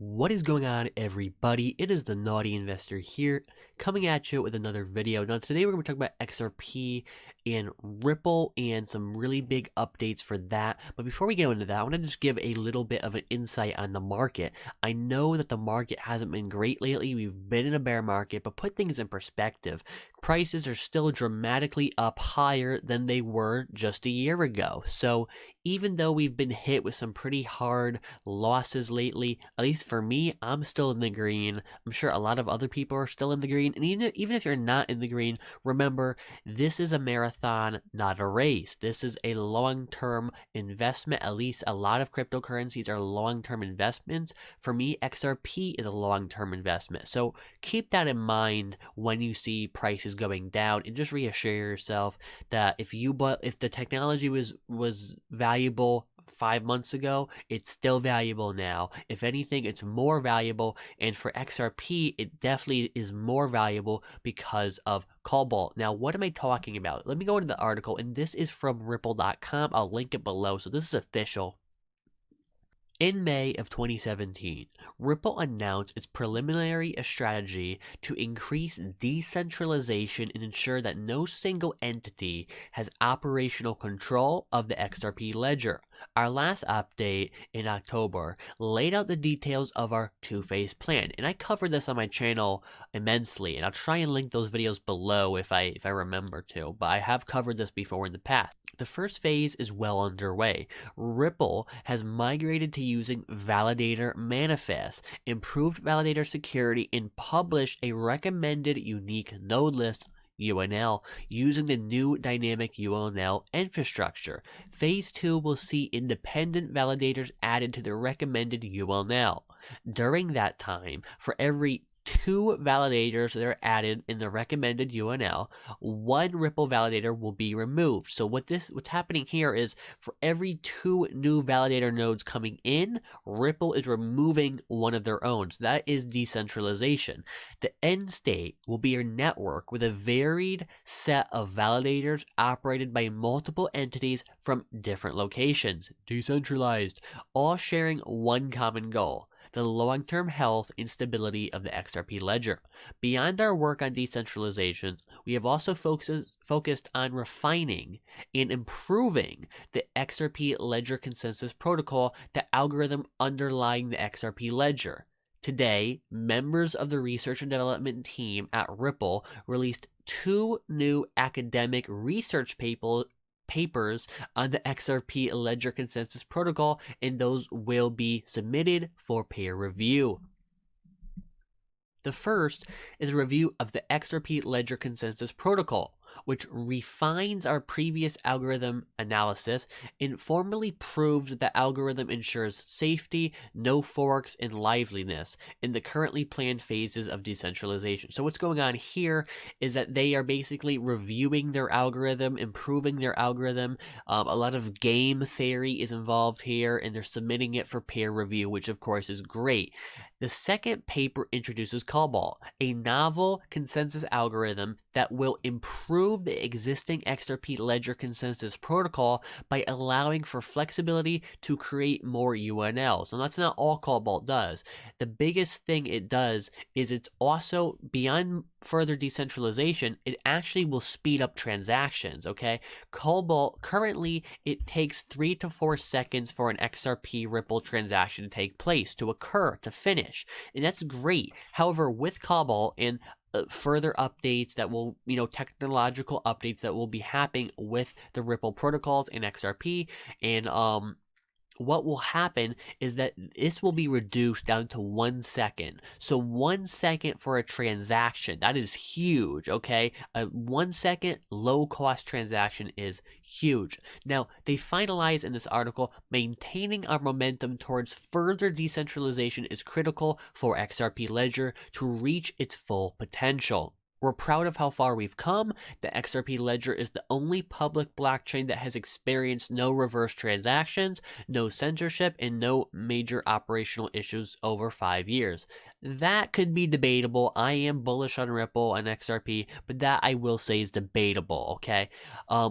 What is going on, everybody? It is the Naughty Investor here, coming at you with another video. Now, today we're going to talk about XRP and Ripple and some really big updates for that. But before we get into that, I want to just give a little bit of an insight on the market. I know that the market hasn't been great lately. We've been in a bear market, but put things in perspective. Prices are still dramatically up higher than they were just a year ago. So even though we've been hit with some pretty hard losses lately, at least for me, I'm still in the green. I'm sure a lot of other people are still in the green. And even if you're not in the green, remember, this is a marathon, not a race. This is a long-term investment. At least a lot of cryptocurrencies are long-term investments. For me, XRP is a long-term investment. So keep that in mind when you see prices going down, and just reassure yourself that if the technology was valuable 5 months ago, it's still valuable now. If anything, it's more valuable, and for XRP, it definitely is more valuable because of Cobalt. Now, what am I talking about? Let me go into the article, and this is from Ripple.com. I'll link it below, so this is official. In May of 2017, Ripple announced its preliminary strategy to increase decentralization and ensure that no single entity has operational control of the XRP ledger. Our last update in October laid out the details of our two-phase plan, and I covered this on my channel immensely, and I'll try and link those videos below if I remember to, but I have covered this before in the past. The first phase is well underway. Ripple has migrated to using validator manifests, improved validator security, and published a recommended unique node list UNL using the new dynamic UNL infrastructure. Phase 2 will see independent validators added to the recommended UNL. During that time, for every 2 validators that are added in the recommended UNL, 1 Ripple validator will be removed. So what's happening here is for every 2 new validator nodes coming in, Ripple is removing one of their own. So that is decentralization. The end state will be your network with a varied set of validators operated by multiple entities from different locations, decentralized, all sharing one common goal: the long-term health and stability of the XRP ledger. Beyond our work on decentralization, we have also focused on refining and improving the XRP ledger consensus protocol, the algorithm underlying the XRP ledger. Today, members of the research and development team at Ripple released 2 new academic research papers on the XRP ledger consensus protocol, and those will be submitted for peer review. The first is a review of the XRP ledger consensus protocol, which refines our previous algorithm analysis and formally proves that the algorithm ensures safety, no forks, and liveliness in the currently planned phases of decentralization. So what's going on here is that they are basically reviewing their algorithm, improving their algorithm. A lot of game theory is involved here, and they're submitting it for peer review, which of course is great. The second paper introduces Cobalt, a novel consensus algorithm that will improve the existing XRP ledger consensus protocol by allowing for flexibility to create more UNLs. And that's not all Cobalt does. The biggest thing it does is it's also, beyond further decentralization, it actually will speed up transactions, okay? Cobalt, currently, it takes 3 to 4 seconds for an XRP Ripple transaction to take place, to occur, to finish. And that's great. However, with Cobalt and further updates that will, technological updates that will be happening with the Ripple protocols and XRP, and what will happen is that this will be reduced down to 1 second. So 1 second for a transaction, that is huge, okay? A 1 second low cost transaction is huge. Now, they finalize in this article, maintaining our momentum towards further decentralization is critical for XRP ledger to reach its full potential. We're proud of how far we've come. The XRP ledger is the only public blockchain that has experienced no reverse transactions, no censorship, and no major operational issues over 5 years. That could be debatable. I am bullish on Ripple and XRP, but that I will say is debatable, okay?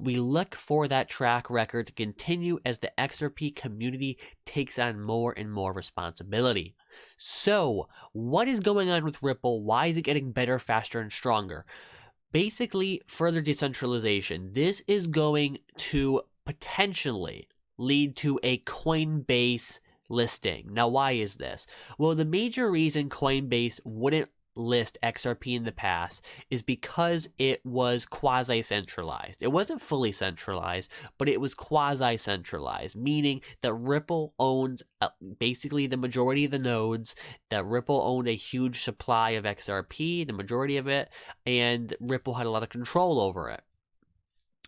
We look for that track record to continue as the XRP community takes on more and more responsibility. So, what is going on with Ripple? Why is it getting better, faster, and stronger? Basically, further decentralization. This is going to potentially lead to a Coinbase listing. Now, why is this? Well, the major reason Coinbase wouldn't list XRP in the past is because it was quasi-centralized. It wasn't fully centralized, but it was quasi-centralized, meaning that Ripple owned basically the majority of the nodes, that Ripple owned a huge supply of XRP, the majority of it, and Ripple had a lot of control over it.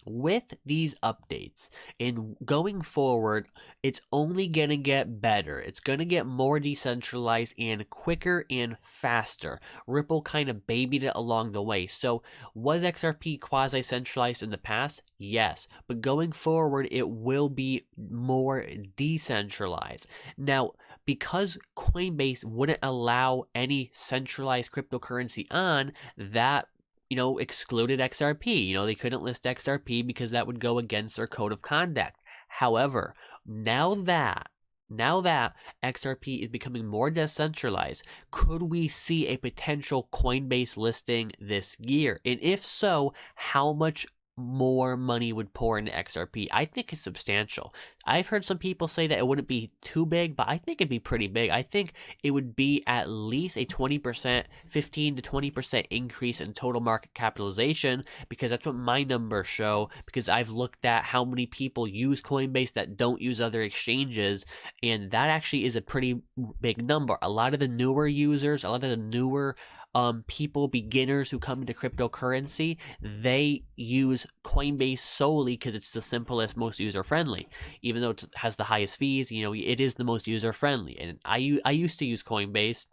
With these updates and going forward, it's only going to get better. It's going to get more decentralized and quicker and faster. Ripple kind of babied it along the way. So was XRP quasi-centralized in the past? Yes. But going forward, it will be more decentralized. Now, because Coinbase wouldn't allow any centralized cryptocurrency on, that excluded XRP. They couldn't list XRP because that would go against their code of conduct. However, now that XRP is becoming more decentralized, could we see a potential Coinbase listing this year? And if so, how much more money would pour into XRP? I think it's substantial. I've heard some people say that it wouldn't be too big, but I think it'd be pretty big. I think it would be at least a 20%, 15 to 20% increase in total market capitalization, because that's what my numbers show, because I've looked at how many people use Coinbase that don't use other exchanges, and that actually is a pretty big number. A lot of the newer users, a lot of the newer people, beginners who come into cryptocurrency, they use Coinbase solely because it's the simplest, most user-friendly. Even though it has the highest fees, it is the most user-friendly. And I used to use Coinbase.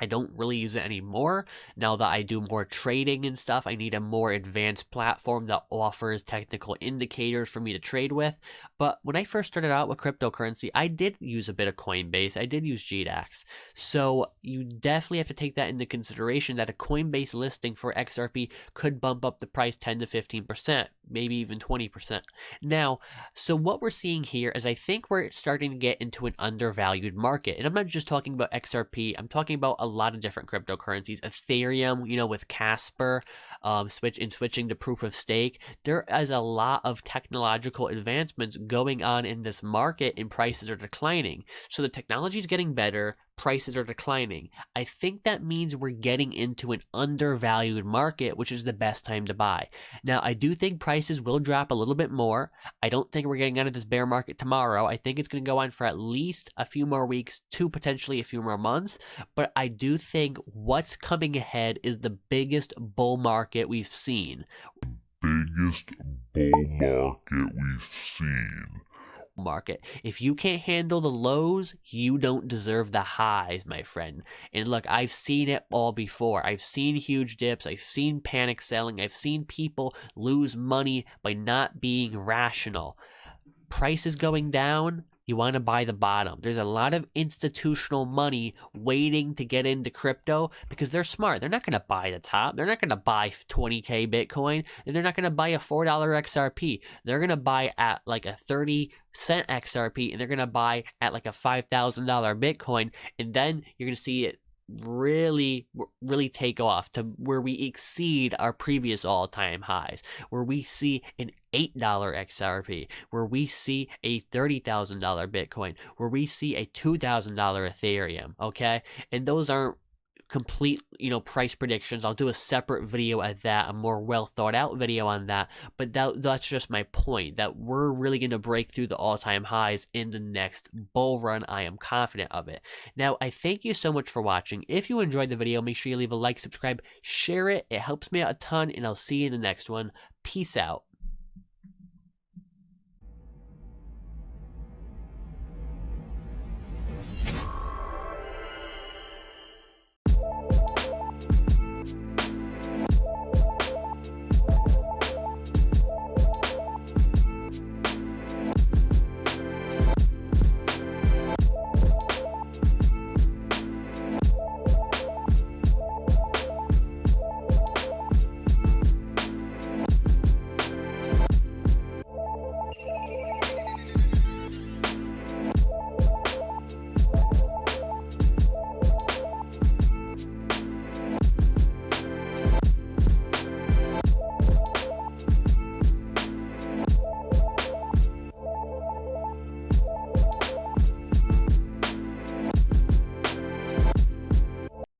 I don't really use it anymore. Now that I do more trading and stuff, I need a more advanced platform that offers technical indicators for me to trade with. But when I first started out with cryptocurrency, I did use a bit of Coinbase. I did use GDAX. So you definitely have to take that into consideration, that a Coinbase listing for XRP could bump up the price 10 to 15%, maybe even 20%. Now, so what we're seeing here is I think we're starting to get into an undervalued market. And I'm not just talking about XRP. I'm talking about a lot of different cryptocurrencies. Ethereum, with Casper, switching to proof of stake. There is a lot of technological advancements going on in this market, and prices are declining. So the technology is getting better, prices are declining. I think that means we're getting into an undervalued market, which is the best time to buy. Now, I do think prices will drop a little bit more. I don't think we're getting out of this bear market tomorrow. I think it's going to go on for at least a few more weeks to potentially a few more months. But I do think what's coming ahead is the biggest bull market we've seen. Market. If you can't handle the lows, you don't deserve the highs, my friend. And look, I've seen it all before. I've seen huge dips. I've seen panic selling. I've seen people lose money by not being rational. Prices going down, you want to buy the bottom. There's a lot of institutional money waiting to get into crypto because they're smart. They're not going to buy the top. They're not going to buy 20K Bitcoin, and they're not going to buy a $4 XRP. They're going to buy at like a 30-cent XRP, and they're going to buy at like a $5,000 Bitcoin, and then you're going to see it really take off to where we exceed our previous all-time highs, where we see an $8 XRP, where we see a $30,000 Bitcoin, where we see a $2,000 Ethereum, okay? And those aren't complete, price predictions. I'll do a separate video at that, a more well thought out video on that, but that's just my point, that we're really going to break through the all-time highs in the next bull run. I am confident of it. Now, I thank you so much for watching. If you enjoyed the video, make sure you leave a like, subscribe, share it. It helps me out a ton, and I'll see you in the next one. Peace out.